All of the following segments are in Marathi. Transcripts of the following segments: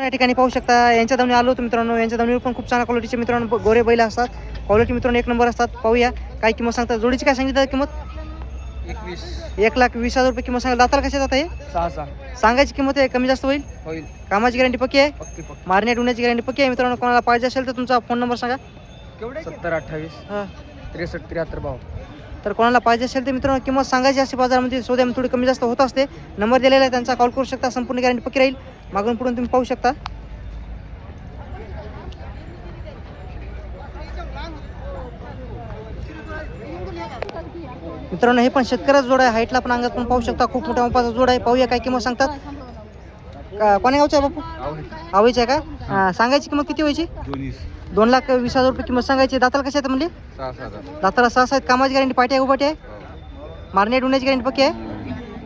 या ठिकाणी पाहू शकता यांच्या दावणी आलो होतो मित्रांनो. यांच्या दावणीवर पण खूप चांगल्या क्वालिटीचे मित्रांनो गोरे बैल असतात. क्वालिटी मित्रांनो एक नंबर असतात. पाहूया काय किंमत सांगतात. जोडीची काय सांगितलं किंमत? 1,20,000 रुपये किंमत सांगा. दाताला कशा जात आहे? 6 सांगायची किंमत आहे कमी जास्त होईल. कामाची गॅरंटी पक्की आहे. मारण्यात होण्याची गॅरंटी पक्की आहे मित्रांनो. कोणाला पाहिजे असेल तर तुमचा फोन नंबर सांगा. 7028 63 73 52. तर कोणाला पाहिजे असेल तर मित्रांनो किंमत सांगायची असते बाजारामध्ये. सौद्यामध्ये थोडी कमी जास्त होत असते. नंबर दिलेला आहे त्यांचा, कॉल करू शकता. संपूर्ण गॅरंटी पक्की राहील. मागून पुढून तुम्ही पाहू शकता. मित्रांनो हे पण शेतकऱ्याचा जोड आहे. हाईटला पण अंगात पण पाहू शकता. खूप मोठ्या मापाचा जोड आहे. पाहूया काय किंमत सांगतात. कोण्या गावचा आहे बापू? आवळीचा आहे का? सांगायची किंमत किती व्हायची? 2,20,000 रुपये किंमत सांगायची. दाताला कशा आहेत म्हणजे? दाताला 6 आहेत. कामाची गॅरंटी पाठी आहे उभाटी आहे. मारण्यात होण्याची गॅरंटी पक्की आहे.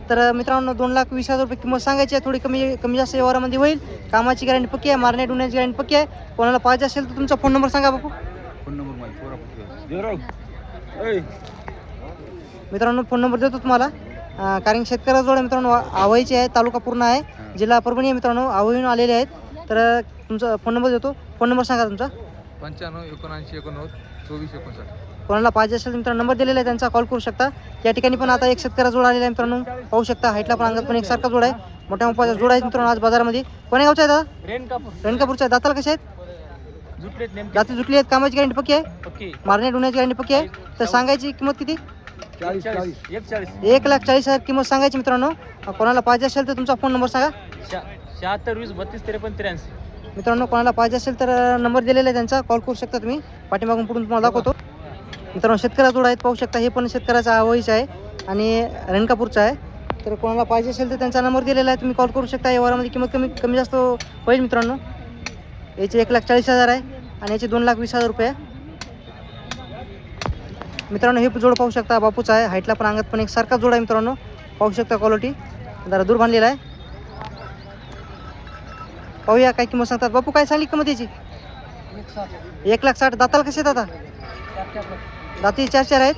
तर मित्रांनो 2,20,000 रुपये किंमत सांगायची आहे. थोडी कमी जास्त व्यवहारामध्ये होईल. कामाची गॅरंटी पक्की आहे. मारण्यात होण्याची गॅरंटी पक्की आहे. कोणाला पाहिजे असेल तर तुमचा फोन नंबर सांगा बापू. मित्रांनो फोन नंबर देतो तुम्हाला. कारण शेतकऱ्याचा जोड आहे मित्रांनो. आवळीचे आहे. तालुका पूर्ण आहे. जिल्हा परभणी आहे मित्रांनो. आवळीहून आलेले आहेत. तर तुमचा फोन नंबर देतो. फोन नंबर सांगा तुमचा. 95 79 89 24 59. कोणाला पाहिजे असेल मित्रांनो नंबर दिलेला आहे त्यांचा, कॉल करू शकता. या ठिकाणी पण आता एक शेतकऱ्याचा जोड आलेला आहे मित्रांनो. पाहू शकता. हाईटला पण अंगात पण एकसारखा जोड आहे. मोठ्या मापाचा जोड आहे मित्रांनो आज बाजारामध्ये. कोण्या गावचा आहे दादा? रेणकापूरचा आहे. दाताला कसे आहेत? दाती जुटली आहेत. कामाची गॅरंटी पक्की आहे. मारण्यात होण्याची गॅरंटी पक्की आहे. तर सांगायची किंमत किती? 1,40,000 किंमत सांगायची मित्रांनो. कोणाला पाहिजे असेल तर तुमचा फोन नंबर सांगा. 76 20 32 53 83. मित्रांनो कोणाला पाहिजे असेल तर नंबर दिलेला आहे त्यांचा, कॉल करू शकता तुम्ही. पाठीमागून पुढून तुम्हाला दाखवतो. मित्रांनो शेतकऱ्याचा जोड आहेत. पाहू शकता. हे पण शेतकऱ्याचा आवळीचा आहे आणि रेणकापूरचा आहे. तर कोणाला पाहिजे असेल तर त्यांचा नंबर दिलेला आहे, तुम्ही कॉल करू शकता. या वारामध्ये किंमत कमी जास्त होईल मित्रांनो. याची 1,40,000 आहे आणि याची 2,20,000 रुपये आहे. मित्रांनो हे जोड पाहू शकता. बापूचा आहे. हाईटला पण अंगात पण एकसारखा जोड आहे मित्रांनो. पाहू शकता. क्वालिटी जरा दूर बांधलेला आहे. पाहूया काय किंमत सांगतात. बापू काय सांगली किंमत याची? 1,60,000. दाताला कसे आहेत आता? दाती 4 आहेत.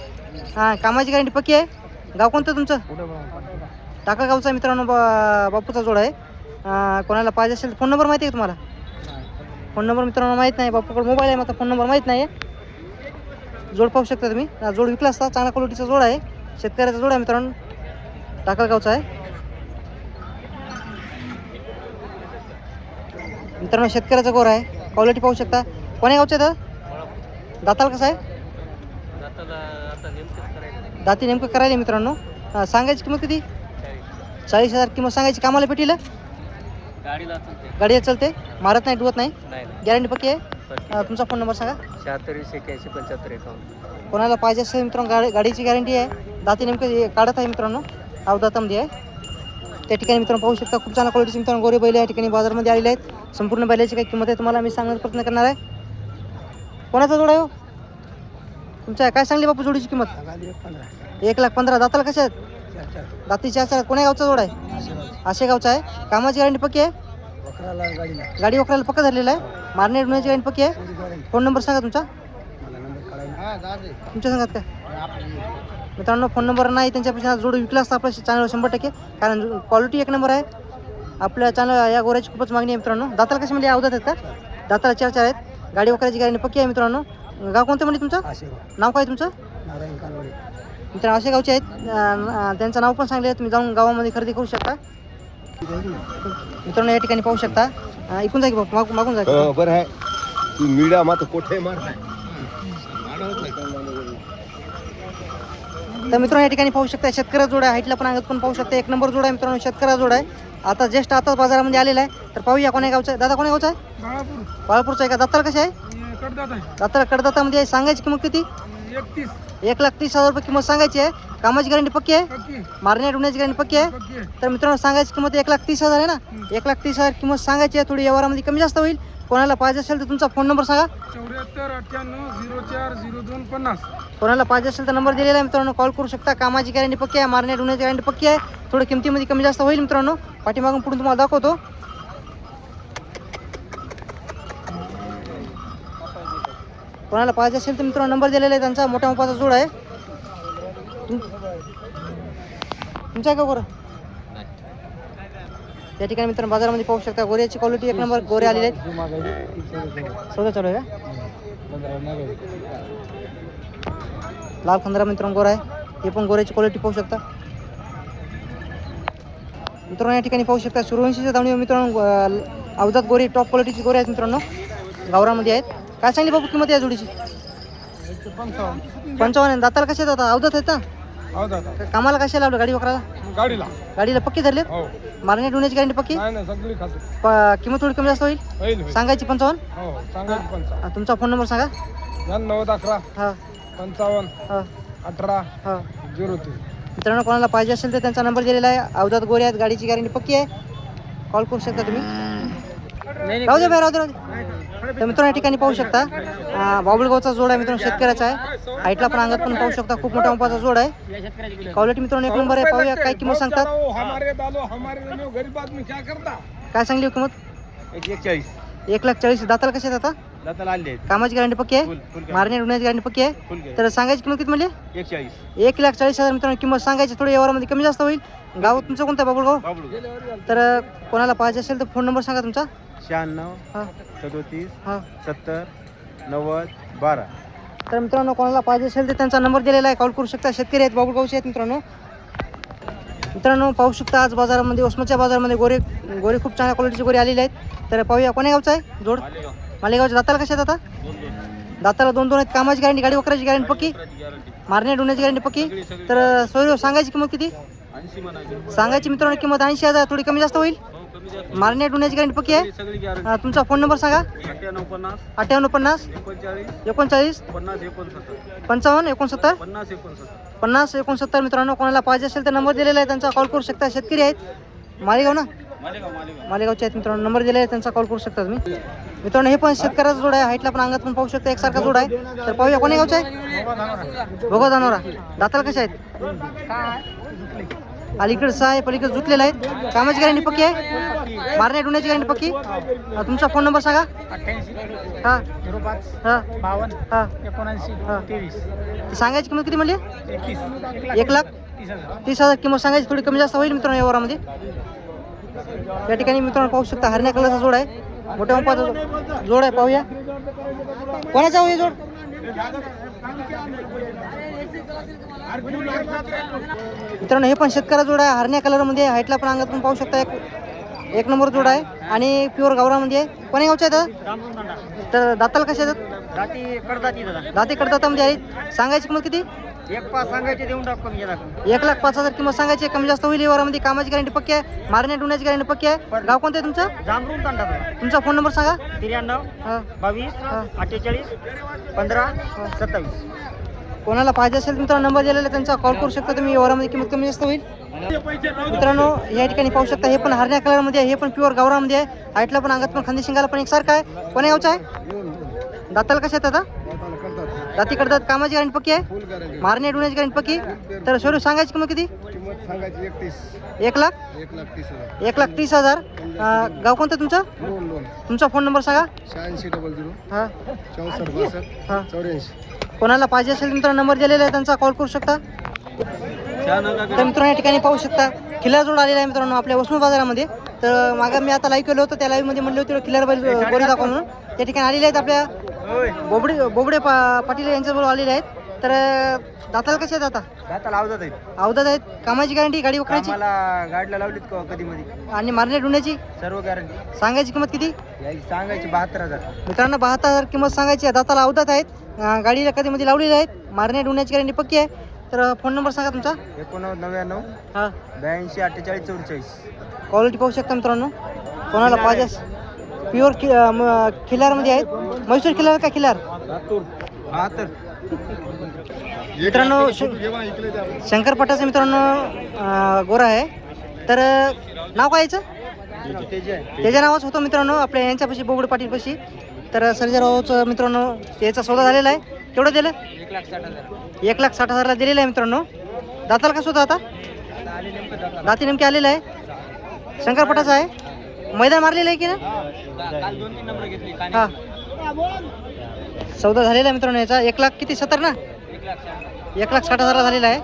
कामाची गॅरंटी पक्की आहे. गाव कोणतं तुमचं? टाका गावचा मित्रांनो. बापूचा जोड आहे. कोणाला पाहिजे असेल फोन नंबर माहिती आहे का तुम्हाला? फोन नंबर मित्रांनो माहीत नाही. बापूकडे मोबाईल आहे, माझा फोन नंबर माहीत नाही आहे. जोड पाहू शकता तुम्ही. जोड विकला असता. चांगल्या क्वालिटीचा जोड आहे. शेतकऱ्याचा जोड आहे मित्रांनो. टाका गावचा आहे मित्रांनो. शेतकऱ्याचा गोर आहे. क्वालिटी पाहू शकता. कोण्या गावचा आहे दादा? दाताला कसं आहे? दाती नेमकं करायला मित्रांनो. सांगायची किंमत किती? 40,000 किंमत सांगायची. कामाला पेटीला गाडीला चलते. मारत नाही, डुवत नाही. गॅरंटी पक्की आहे. तुमचा फोन नंबर सांगा. 76 81 75 51. कोणाला पाहिजे असेल मित्रांनो गाडीची गॅरंटी आहे. दाती नेमकं काढत आहे मित्रांनो. अवदातामध्ये आहे. त्या ठिकाणी मित्रांनो पाहू शकता. खूप चांगल्या क्वालिटीचे मित्रांनो गोरे बैल या ठिकाणी बाजारामध्ये आलेले आहेत. संपूर्ण बैलाची काही किंमत आहे तुम्हाला मी सांगण्याचा प्रयत्न करणार आहे. कोणाचा जोड आहे हो तुमच्या? काय सांगली बापू जोडीची किंमत? 1,15,000. दाताला कशा आहेत? दाती 4 कोण्या गावचा जोड आहे? आशे गावचा आहे. कामाची गॅरंटी पक्की आहे. गाडी वखराला पक्का धरलेला आहे. मारणे डुण्याची गॅरंटी पक्की आहे. फोन नंबर सांगा तुमचा. तुमच्या सांगात काय मित्रांनो? फोन नंबर नाही. त्यांच्यापेक्षा जोड विकला असता आपल्या चॅनलवर 100%. कारण क्वालिटी एक नंबर आहे. आपल्या चॅनल या गोऱ्याची खूपच मागणी आहे मित्रांनो. दाताला कशी म्हणजे अवधात आहेत का? दाताला 4 आहेत. गाडी वखराची गॅरंटी पक्की आहे मित्रांनो. गाव कोणतं म्हणजे तुमचं? नाव काय तुमचं? मित्रांनो असे गावचे आहेत. त्यांचं नाव पण सांगले. तुम्ही जाऊन गावामध्ये खरेदी करू शकता मित्रांनो. या ठिकाणी पाहू शकता. ऐकून जा की बाबा. मागून जा. बरं आहे. तू मीडा मात्र कोठे मार. तर मित्रांनो या ठिकाणी पाहू शकता. शेतकऱ्या जोड आहे. हाईटला पण अंगात पण पाहू शकता. एक नंबर जोड आहे मित्रांनो. शेतकऱ्या जोड आहे. आता जस्ट आताच बाजारामध्ये आलेला आहे. तर पाहूया कोण्या गावचा आहे. दादा कोण्या गावचा आहे? बाळापूरचा आहे का? दाताला कसे आहे? दाताला कडदातामध्ये आहे. सांगायची किंमत किती? 1,30,000 रुपये किंमत सांगायची आहे. कामाची गॅरंटी पक्की आहे. मारण्यात होण्याची गॅरंटी पक्की आहे. तर मित्रांनो सांगायची किंमत 1,30,000 आहे ना. 1,30,000 किंमत सांगायची आहे. थोडी व्यवहारामध्ये कमी जास्त होईल. कोणाला पाहिजे असेल तर तुमचा फोन नंबर सांगा. 74 98 04 02 50. कोणाला पाहिजे असेल तर नंबर दिलेला आहे मित्रांनो. कॉल करू शकता. कामाची गॅरंटी पक्की आहे. मारण्यात होण्याची गॅरंटी पक्की आहे. थोडं किमतीमध्ये कमी जास्त होईल मित्रांनो. पाठीमागून पुढून तुम्हाला दाखवतो. कोणाला पाहिजे असेल तर मित्रांनो नंबर दिलेला आहे त्यांचा. मोठ्या मापाचा जोड आहे. तुमचा आहे का बरं? या ठिकाणी मित्रांनो बाजारामध्ये पाहू शकता गोऱ्याची क्वालिटी एक नंबर गोरे आलेले आहेत. सौदा चालू आहे का? लाल खंदरा मित्रांनो गोरा आहे. हे पण गोऱ्याची क्वालिटी पाहू शकता मित्रांनो. या ठिकाणी पाहू शकता सूर्यवंशीच्या दावणीवर मित्रांनो अवजात गोरी टॉप क्वालिटीची गोरे आहेत मित्रांनो, गावरामध्ये आहेत. काय सांगली बाबू किंमत या जोडीची? 55. दाताला कसे दाता अवजात आहेत ना? कामाला कशा लावलं गाडी वकराला? गाडीला पक्की धरले? मारणे डोण्याची गॅरंटी पक्की? किंमत थोडी कमी जास्त होईल सांगायची 55. तुमचा फोन नंबर सांगा. 9011 हां 55 हां 18 हां 03. मित्रांनो कोणाला पाहिजे असेल तर त्यांचा नंबर दिलेला आहे. अवजात गोरे आहेत, गाडीची गॅरंटी पक्की आहे. कॉल करू शकता तुम्ही. राहू दे बाई, राहू दे. तर मित्रांनो या ठिकाणी पाहू शकता बाबुळगावचा जोड आहे मित्रांनो, शेतकऱ्याचा आहे. हाईटला पण अंगात पण पाहू शकता खूप मोठ्या मापाचा जोड आहे. क्वालिटी मित्रांनो एक नंबर आहे. पाहूया काय किंमत सांगतात. काय सांगली किंमत? 1,40,000. दाताला कसे आहेत आता? कामाची गॅरंटी पक्की आहे, मारणे डोण्याची गॅरंटी पक्की आहे. तर सांगायची किंमत किती म्हणजे? 1,40,000 मित्रांनो किंमत सांगायची. थोडी व्यवहारामध्ये कमी जास्त होईल. गाव तुमचं कोणतं आहे? बाबुळगाव. तर कोणाला पाहिजे असेल तर फोन नंबर सांगा तुमचा. 96 हां 37 हां 70 90 12. तर मित्रांनो कोणाला पाहिजे असेल तर त्यांचा नंबर दिलेला आहे, कॉल करू शकता. शेतकरी आहेत, बाबुळगावचे आहेत मित्रांनो. मित्रांनो पाहू शकता आज बाजारामध्ये वसमतच्या बाजारामध्ये गोरे खूप चांगल्या क्वालिटीचे गोरे आलेले आहेत. तर पाहूया कोण्या गावचा आहे जोड? मालेगावच्या. दाताला कशा आहेत आता? दाताला 2 आहेत. कामाची गॅरंटी, गाडी वकराची गॅरंटी पक्की, मारणे डोण्याची गॅरंटी पक्की. तर सोयरो सांगायची किंमत किती? सांगायची मित्रांनो किंमत 80,000. थोडी कमी जास्त होईल. मारणे डोण्याची गॅरंटी पक्की आहे. तुमचा फोन नंबर सांगा. 58 50 39 55 69 50 69. मित्रांनो कोणाला पाहिजे असेल तर नंबर दिलेला आहे त्यांचा, कॉल करू शकता. शेतकरी आहेत, मालेगाव ना? मालेगावचे आहेत मित्रांनो. नंबर दिलेला आहे त्यांचा, कॉल करू शकता तुम्ही. मित्रांनो हे पण शेतकऱ्याचा जोड आहे. हाईटला पण अंगात पण पाहू शकता एकसारखा जोड आहे. तर पाहूया कोण्या गावचा आहे? भोगा धानोरा. दाताला कशा आहेत? अलीकडे 6 आहे, पलीकडे जुतलेला आहेत. कामाची गॅरंटी पक्की आहे, मारणे डोण्याची गॅरंटी पक्की. तुमचा फोन नंबर सांगा. हां 05 हां 52 हां 79 हां. 23. सांगायची किंमत किती म्हणली? 1,30,000 किंमत सांगायची. थोडी कमी जास्त होईल मित्रांनो व्यवहारामध्ये. या ठिकाणी मित्रांनो पाहू शकता हरण्या कलरचा जोड आहे, मोठ्या मापाचा जोड आहे. पाहूया कोणाचा हो हे जोड? मित्रांनो हे पण शेतकऱ्या जोड आहे, हरण्या कलरमध्ये. हाईटला पण अंगात पण पाहू शकता एक नंबर जोड आहे आणि प्युअर गावरामध्ये आहे. कोण्या गावच्या आहेत? तर दाताला कशा आहेत? दाती कडदातामध्ये आहेत. सांगायची किंमत किती? 1,5 सांगायचे देऊन टाकू कमी जरा. 1,05,000 किंमत सांगायची. कमी जास्त होईल व्यवहारामध्ये. कामाची गॅरंटी पक्की आहे, मारणे डोण्याची गॅरंटी पक्की आहे. गाव कोणतं आहे तुमचं? जांभरून तांडा. तुमचा फोन नंबर सांगा. 93 हां 22 हां. 48 15 27. कोणाला पाहिजे असेल मित्रांनो नंबर दिलेला आहे त्यांचा, कॉल करू शकता तुम्ही. व्यवहारामध्ये किंमत कमी जास्त होईल. मित्रांनो या ठिकाणी पाहू शकता हे पण हरण्या कलरमध्ये आहे, हे पण प्युअर गावरामध्ये आहे. हाईटला पण अंगात पण खांदी शिंगाला पण एकसारखा आहे. कोण्या गावचा आहे? दाताला कशा आहेत आता? दाती करतात. कामाची गॅरंटी पक्की आहे, मारणे डोण्याची गॅरंटी पक्की. तर सोयरू सांगायची किंमत किती? 1,30,000. गाव कोणतं तुमचं? तुमचा फोन नंबर सांगा. 8600 हां 64 62 हां. 84. कोणाला पाहिजे असेल मित्रांनो नंबर दिलेला आहे त्यांचा, कॉल करू शकता. तर मित्रांनो या ठिकाणी पाहू शकता खिल्लार जोड आलेला आहे मित्रांनो आपल्या वसमत बाजारामध्ये. तर मागं मी आता लाईव्ह केलं होतं, त्या लाईव्हमध्ये म्हणलं होतं खिल्लार बैल गोरी दाखवा म्हणून. त्या ठिकाणी आलेले आहेत आपल्या बोबडे पाटील यांच्याबरोबर आलेले आहेत. तर दाताला कसे आहेत आता? दाताला अवजात आहेत. अवधात आहेत. कामाची गॅरंटी, गाडी वकराची मला गाडीला लावलीत का कधी मध्ये आणि मारणे डोण्याची सर्व गॅरंटी. सांगायची किंमत किती? सांगायची 72,000. मित्रांनो 72,000 किंमत सांगायची. दाताला अवधात आहेत, गाडीला कधीमध्ये लावलेली आहेत, मारणे डोण्याची गॅरंटी पक्की आहे. तर फोन नंबर सांगा तुमचा. 89 हां 82 48 44. क्वालिटी पाहू शकता मित्रांनो. कोणाला पाहिजे प्युअर खिल्लारमध्ये आहेत. म्हैसूर खिल्लार का खिल्लार? 72. मित्रांनो शंकरपटाचा मित्रांनो गोरा आहे. तर नाव काय याचं? त्याच्या नावाच होतं मित्रांनो आपल्या यांच्यापाशी बोबडे पाटीलपाशी. तर सर्जेरावचं मित्रांनो याचा सौदा झालेला आहे. केवढं दिलं? 1,60,000ला दिलेलं आहे मित्रांनो. दाताला कसं होतं आता? दाती नेमके आलेलं आहे. शंकरपटाचा आहे. मैदान मारलेलं आहे की ना? हां सौदा झालेला आहे मित्रांनो याचा. 1,00,000 किती 70 ना? 1,60,000ला झालेला आहे.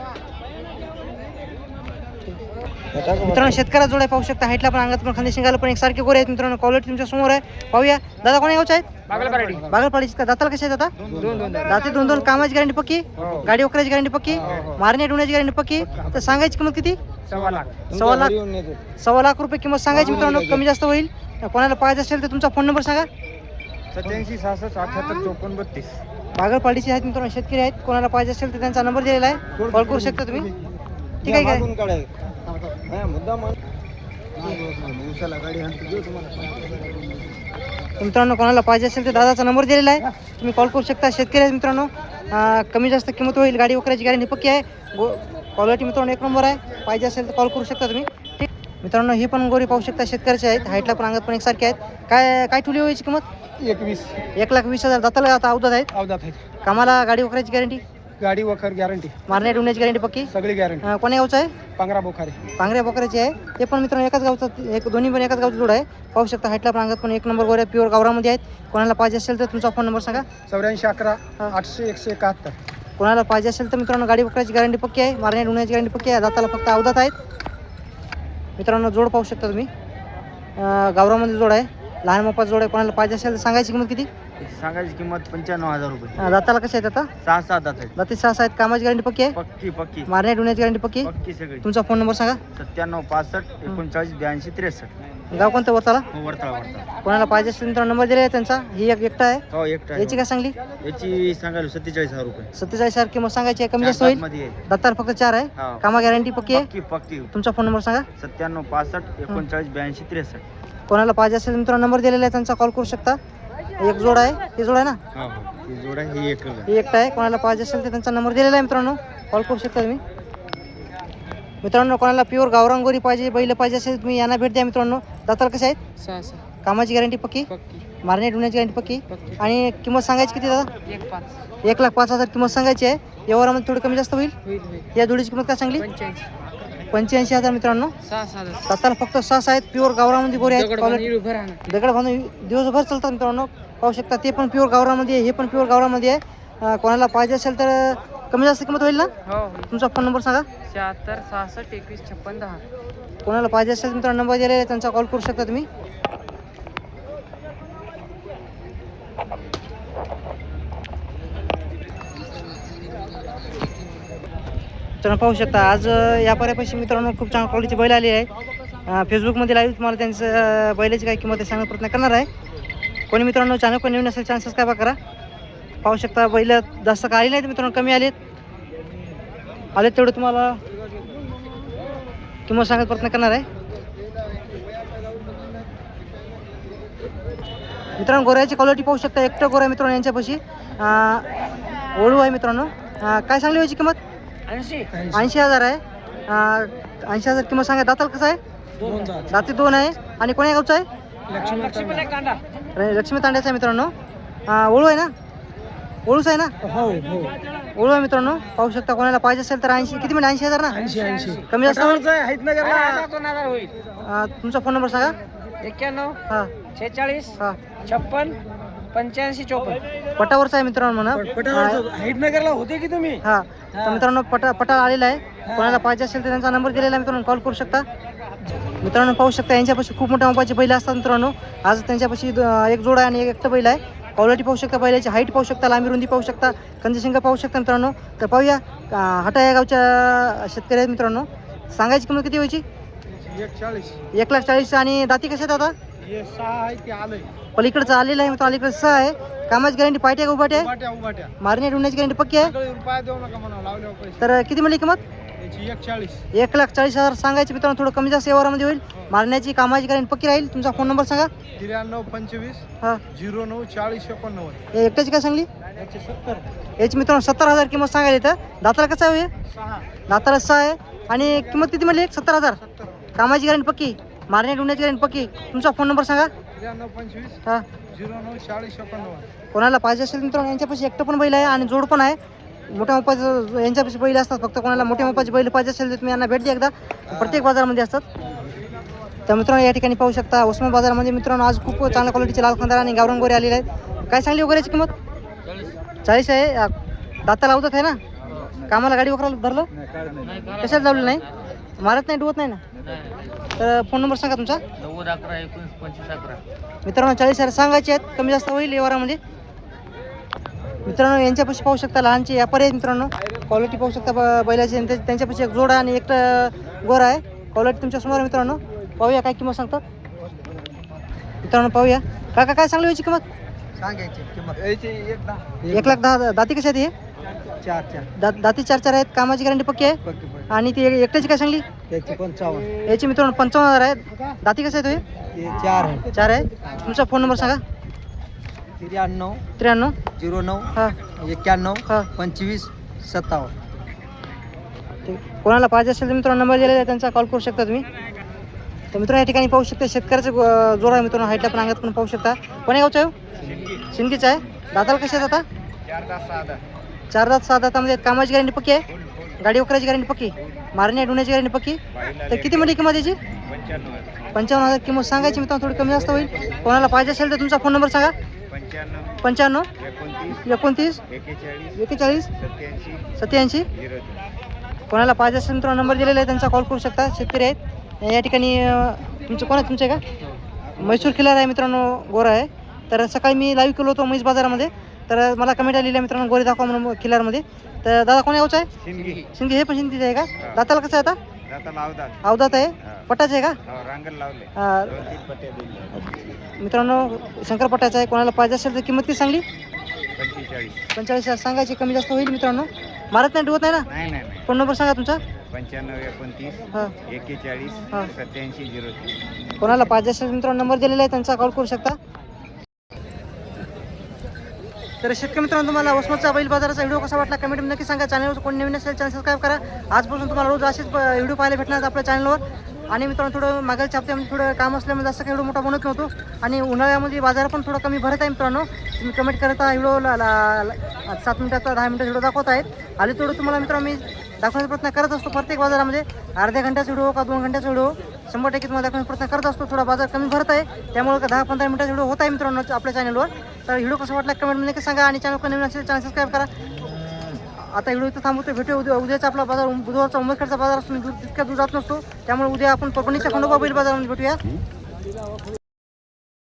मित्रांनो शेतकऱ्या जोड आहे पाहू शकता. हाईटला पण अंगात पण खांदे शिंगाला पण एकसारखे गोरे आहेत मित्रांनो. क्वालिटी तुमच्या समोर आहे. पाहूया दादा कोण्या गावचे आहेत? बागलपाडीचे का? दाताला कसे आहेत आता? दाते दोन कामाची गॅरंटी पक्की, गाडी वकराची गॅरंटी पक्की, मारणे डुण्याची गॅरंटी पक्की. तर सांगायची किंमत किती? 1.25 लाख रुपये किंमत सांगायची मित्रांनो. कमी जास्त होईल. कोणाला पाहिजे असेल तर तुमचा फोन नंबर सांगा. 87 66 78 54 32. बागलपाडीचे आहेत मित्रांनो, शेतकरी आहेत. कोणाला पाहिजे असेल तर त्यांचा नंबर दिलेला आहे, कॉल करू शकता तुम्ही. ठीक आहे काय? मित्रांनो कोणाला पाहिजे असेल तर दादाचा नंबर दिलेला आहे, तुम्ही कॉल करू शकता. शेतकरी आहेत मित्रांनो. कमी जास्त किंमत होईल. गाडी वकराची गॅरंटी पक्की आहे. क्वालिटी मित्रांनो एक नंबर आहे. पाहिजे असेल तर कॉल करू शकता तुम्ही. ठीक मित्रांनो, ही पण गोरी पाहू शकता शेतकऱ्याचे आहेत. हाईटला पण अंगात पण एकसारखे आहेत. काय ठेवली व्हायची किंमत? 1,20,000. दाताला आता अवधात आहेत. कामाला गाडी वकराची गॅरंटी, गाडी वखर गॅरंटी, मारण्या डुण्याची गॅरंटी पक्की. सगळी गॅरंटी. कोण्या गावचं आहे? पांगरा बोखारे. पांगऱ्या बोकराची आहे. ते पण मित्रांनो एकाच गावचं, दोन्ही पण एकाच गावचं जोड आहे. पाहू शकता. हाईटला पण अंगात पण एक नंबर गोऱ्या प्युअर गावरामध्ये आहेत. कोणाला पाहिजे असेल तर तुमचा फोन नंबर सांगा. 84 11 800 171. कोणाला पाहिजे असेल तर मित्रांनो गाडी वकराची गॅरंटी पक्की आहे, मारण्या डुण्याची गॅरंटी पक्की आहे. दाताला फक्त अवधात आहेत मित्रांनो. जोड पाहू शकता तुम्ही. गावरामध्ये जोड आहे, लहान मोपाचा जोड आहे. कोणाला पाहिजे असेल तर सांगायची किंमत किती? सांगायची किंमत 95,000 रुपये. दाताला कसे आहेत आता? 6 दात आहेत. दाते 6 आहेत. कामाची गॅरंटी पक्की आहे, पक्की मारण्या डुण्याची गॅरंटी पक्की. सगळी. तुमचा फोन नंबर सांगा. 97 65 39 82 63. गाव कोणतं? वरताला. वरताळा. कोणाला पाहिजे असेल मित्रांनो नंबर दिला आहे त्यांचा. ही एकटा आहे. हो एकटा. याची काय सांगली? याची सांगायला 47,000 रुपये. 47,000 किंमत सांगायची आहे. कमी जास्त होईल. दाताला फक्त 4 आहे. हो. कामा गॅरंटी पक्की आहे. पक्की. तुमचा फोन नंबर सांगा. 97 65 39 82 63. कोणाला पाहिजे असेल मित्रांनो नंबर दिलेला आहे त्यांचा, कॉल करू शकता. एक जोड आहे, हे जोड आहे ना, हो ही जोड आहे. ही ही एकटा आहे. कोणाला पाहिजे असेल तर त्यांचा नंबर दिलेला आहे मित्रांनो, कॉल करू शकता तुम्ही. मित्रांनो कोणाला प्युअर गावरांगोरी पाहिजे, बैल पाहिजे असेल तुम्ही यांना भेट द्या मित्रांनो. दाताला कसे आहेत? 6 कामाची गॅरंटी पक्की, मारणे डुण्याची गॅरंटी पक्की. आणि किंमत सांगायची किती दादा? 1,05,000 किंमत सांगायची आहे. व्यवहारामध्ये थोडी कमी जास्त होईल. या जोडीची किंमत काय सांगली? 85,000 मित्रांनो. दाताला फक्त 6 आहेत. प्युअर गावरामध्ये गोरे आहेत. दगड बांधून दिवसभर चालतात मित्रांनो. पाहू शकता. ते पण प्युअर गावरामध्ये आहे, हे पण प्युअर गावरामध्ये आहे. कोणाला पाहिजे असेल तर कमी जास्त किंमत होईल ना. तुमचा फोन नंबर सांगा. 76 66 21 56 10. कोणाला पाहिजे असेल मित्रांनो नंबर दिलेला आहे त्यांचा, कॉल करू शकता तुम्ही. तर पाहू शकता आज या पर्यापाशी मित्रांनो खूप चांगल्या क्वालिटीची बैल आली आहे. फेसबुकमध्ये लाईव्ह तुम्हाला त्यांचं बैलाची काय किंमत आहे सांगण्याचा प्रयत्न करणार आहे. कोणी मित्रांनो चॅनल कोणी नवीन असेल चॅनल सबस्क्राईब करा. पाहू शकता बैल जास्त का आली नाहीत मित्रांनो, कमी आलेत तेवढे तुम्हाला किंमत सांगण्याचा प्रयत्न करणार आहे. मित्रांनो गोऱ्याची क्वालिटी पाहू शकता. एकटं गोरा मित्रांनो यांच्यापाशी ओळू आहे मित्रांनो. काय सांगली व्हायची किंमत? 80,000 आहे. 80,000 किंमत सांगा. दाताल कसं आहे? दाती 2 आहे. आणि कोण्या गावचं आहे? लक्ष्मी तांड्याचा आहे मित्रांनो. ओळू आहे ना? ओळूच आहे ना? ओळू आहे मित्रांनो. पाहू शकता. कोणाला पाहिजे असेल तर 80 किती म्हणजे 80,000 ना? 80 कमी जास्त होईल. तुमचा फोन नंबर सांगा. 91 हां 46 हां 56 85 54. पटावरचा आहे मित्रांनो म्हणा. हिटनगरला होते की तुम्ही? हां तर मित्रांनो पटाला आलेला आहे. कोणाला पाहिजे असेल तर त्यांचा नंबर दिलेला आहे मित्रांनो, कॉल करू शकता. मित्रांनो पाहू शकता यांच्यापाशी खूप मोठ्या मापाचे बैल असतात मित्रांनो. आज त्यांच्यापाशी एक जोड आहे आणि एक एकटं बैल आहे. क्वालिटी पाहू शकता, बैलाची हाईट पाहू शकता, लांबी रुंदी पाहू शकता, कंदशिंग पाहू शकता मित्रांनो. तर पाहूया हटा या गावच्या शेतकरी आहेत मित्रांनो. सांगायची किंमत किती व्हायची? 1,40,000. आणि दाती कशा आहेत आता? पलीकडचं आलेलं आहे मित्रांनो. अलीकडे 6 आहे. कामाची गॅरंटी पाहिजे का उभाट्या? मारणे डुण्याची गॅरंटी पक्की आहे. तर किती मिळली किंमत? 1,40,000 सांगायची मित्रांनो. थोडं कमी जास्त व्यवहारामध्ये होईल. मारण्याची कामाची गॅरंटी पक्की राहील. तुमचा फोन नंबर सांगा. 93 25 हां 09 40 89. हे एकट्याची काय सांगली? याची मित्रांनो 70,000 किंमत सांगायला येतं. दाताला कसं आहे? दाताला 6 आहे. आणि किंमत किती म्हणली? 70,000. कामाची गॅरंटी पक्की, मारणे डुण्याची गॅरंटी पक्की. तुमचा फोन नंबर सांगा. 93 25 हां 09 40 89. कोणाला पाहिजे असेल मित्रांनो यांच्यापाशी एकटं पण बैल आहे आणि जोड पण आहे. मोठ्या मापाचं यांच्यापाशी बैल असतात. फक्त कोणाला मोठ्या मापाची बैल पाहिजे असेल तर तुम्ही यांना भेट द्या एकदा. प्रत्येक बाजारामध्ये असतात. तर मित्रांनो या ठिकाणी पाहू शकता उस्मान बाजारामध्ये मित्रांनो आज खूप चांगल्या क्वालिटीचे लाल खंदार आणि गावरान गोरे आलेले आहेत. काय सांगली वगैरेची किंमत? 40 आहे. दाताला लावतात आहे ना? कामाला गाडी वगैरे धरलं? कशाला लावलं नाही? मारत नाही डुवत नाही ना? तर फोन नंबर सांगा तुमचा. 90 11 19 25 11. मित्रांनो 40,000 सांगायचे आहेत, कमी जास्त होईल व्यवहारामध्ये. मित्रांनो यांच्यापाशी पाहू शकता लहानचे व्यापारी आहेत मित्रांनो. क्वालिटी पाहू शकता बैलाची. त्यांच्यापाशी एक जोडा आणि एक गोरा आहे. क्वालिटी तुमच्या समोर आहे मित्रांनो. पाहूया काय किंमत सांगतात मित्रांनो. पाहूया काका काय सांगली याची किंमत. सांगायची किंमत याची 1,10,000. दाती कशी आहेत हे. 4 दाती 4 आहेत. कामाची गॅरंटी पक्की आहे. आणि ती एकट्याची काय सांगली त्याची 55 याची मित्रांनो 55,000 आहेत. दाती कसे आहेत हे. ते 4 आहे. 4 आहे. तुमचा फोन नंबर सांगा. 93 93 09 हां 91 हां 25 57. ठीक. कोणाला पाहिजे असेल तर मित्रांनो नंबर दिलेला आहे, त्यांचा कॉल करू शकता तुम्ही. तर मित्रांनो या ठिकाणी पाहू शकता शेतकऱ्याचं जोड आहे मित्रांनो. हाईटला पण अंगात पण पाहू शकता. कोण्या गावचा आहे. शिंदगीचा आहे. दाताला कसे आहेत आता. 4 दात 6 दातामध्ये कामाची गॅरंटी पक्की आहे. गाडी वकराची गॅरंटी पक्की. मारण्या ढुण्याची गॅरंटी पक्की. तर किती मध्ये किंमत याची. 55,000 किंमत सांगायची मित्रांनो. थोडी कमी जास्त होईल. कोणाला पाहिजे असेल तर तुमचा फोन नंबर सांगा. 95 29 41 87. कोणाला पाहिजे असेल मित्रांनो नंबर दिलेला आहे, त्यांचा कॉल करू शकता. शेतकरी आहेत या ठिकाणी. तुमचं कोण आहे तुमचे का. म्हैसूर खिलार आहे मित्रांनो. गोरा आहे. तर सकाळी मी लाईव्ह केलो होतो म्हैस बाजारामध्ये. तर मला कमेंट आलेली आहे मित्रांनो गोरे दाखवा म्हणून खिलारमध्ये. तर दादा कोण्या गावचा आहे. शिंदगी. हे पण शिंदीचं आहे का. दाताला कसं आहे आता. अवदात आहे. पटाचं आहे का. मित्रांनो शंकरपटाचा आहे. कोणाला पाहिजे असेल तर किंमत किती सांगली. 45,000 सांगायची. कमी जास्त होईल मित्रांनो. मारत नाही डुवत नाही ना. फोन नंबर सांगा तुमचा. 95 29 हां 41 हां 87 03. कोणाला पाहिजे असेल मित्रांनो नंबर दिलेला आहे, त्यांचा कॉल करू शकता. तर शेतकरी मित्रांनो तुम्हाला वसमतचा बैल बाजाराचा व्हिडिओ कसा वाटला कमेंट नक्की सांगा. चॅनलवर कोण नवीन असेल चॅनल सबस्क्राईब करा. आजपासून तुम्हाला रोज असेच व्हिडिओ पाहायला भेटणार आपल्या चॅनलवर. आणि मित्रांनो थोडं मागच्या हप्त्यामध्ये थोडं काम असल्यामुळे जास्त काही व्हिडिओ मोठा बनत नव्हतो. आणि उन्हाळ्यामध्ये बाजार पण थोडं कमी भरत आहे मित्रांनो. तुम्ही कमेंट करता व्हिडिओ 7 मिनिटाचा 10 मिनिटाचा व्हिडिओ दाखवत आहेत. आली तेवढं तुम्हाला मित्रांनो मी दाखवण्याचा प्रयत्न करत असतो. प्रत्येक बाजारामध्ये अर्ध्या घंट्याचा व्हिडिओ का 2 घंट्याचा व्हिडिओ 100% तुम्हाला दाखवण्याचा प्रयत्न करत असतो. थोडा बाजार कमी भरत आहे त्यामुळे 10-15 मिनिटाचा व्हिडिओ होत आहे मित्रांनो आपल्या चॅनलवर. तर व्हिडिओ कसा वाटला कमेंटमध्ये नक्की सांगा. आणि चॅनल नवीन असेल चॅनल सबस्क्राईब करा. आता व्हिडिओ इथं थांबवतो. भेटू उद्याचा आपला बाजार बुधवारचा उमेदखेडचा बाजार असतो. मी तितक्या दूर जात नसतो त्यामुळे उद्या आपण परभणीच्या खंडोबा बैल बाजारामध्ये भेटूया.